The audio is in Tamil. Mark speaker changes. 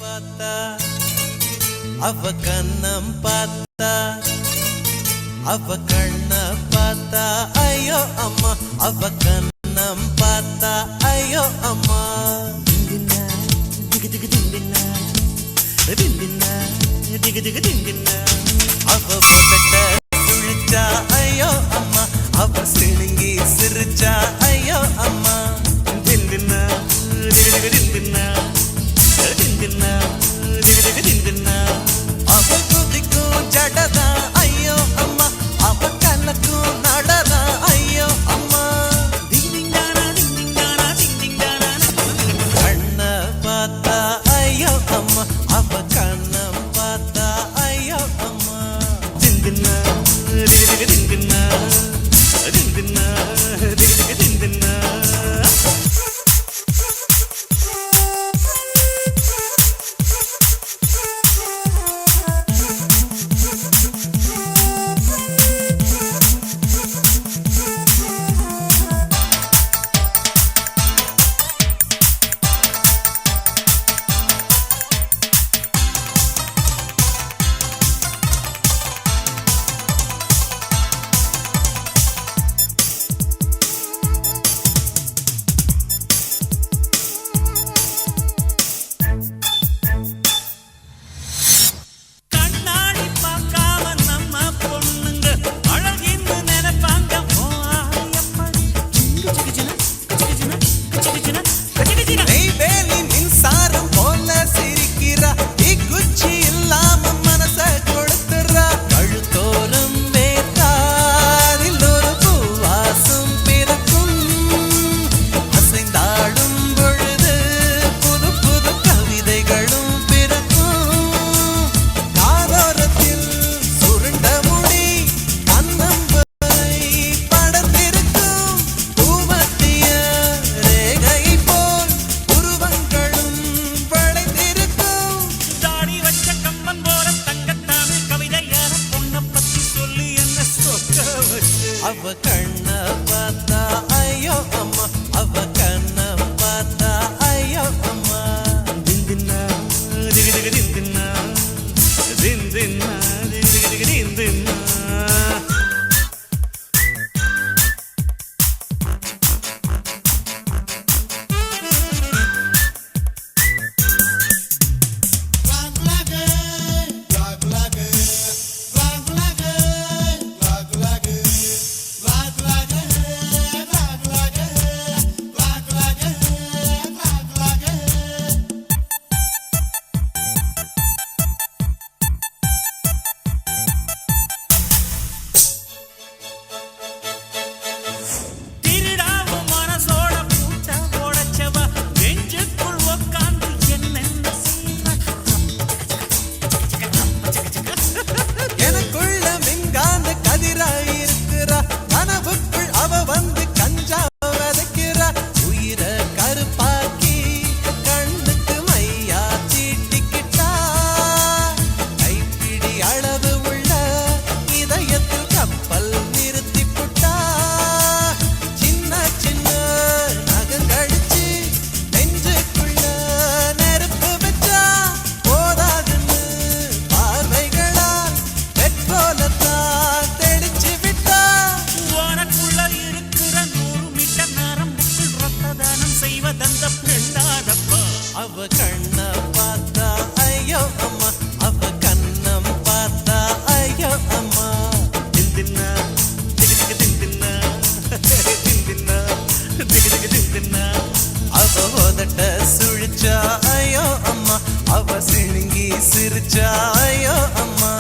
Speaker 1: பார்த்தா அவ கண்ணம் பார்த்தா அவ கண்ண பார்த்தா ஐயோ அம்மா அவ கண்ணம் பார்த்தா ஐயோ அம்மா திந்தினா திகு திகு திந்தினா திந்தினா திகு திகு திந்தினா அவ உதட்ட சுழிச்சா ஐயோ அம்மா அவ சிணுங்கி சிரிச்சா ஐயோ அம்மா திந்தினா திகு திகு திந்தினா திந்தினா திகு திகு திந்தினா அவ குதிக்கும் ஜடதா ஐயோ அம்மா அவ கலக்கும் நடதா ஐயோ அம்மா கண்ண பார்த்தா ஐயோ அம்மா அவ கண்ணம் பார்த்தா ஐயோ அம்மா திந்தினா திகு திந்தினா திந்தினா திகு திந்தினா அவ கண்ண பார்த்தா ஐயோ அம்மா அவ கண்ண பார்த்தா ஐயோ அம்மா திந்தினா திகு திகு திந்தினா திந்தினா திகு திகு திந்தினா அவ கண்ண பார்த்தா ஐயோ அம்மா அவ கண்ணம் பார்த்தா ஐயோ அம்மா திந்தினா திகு திகு திந்தினா திந்தினா திகு திகு திந்தினா அவ உதட்ட சுழிச்சா ஐயோ அம்மா அவ சிணுங்கி சிரிச்சா ஐயோ அம்மா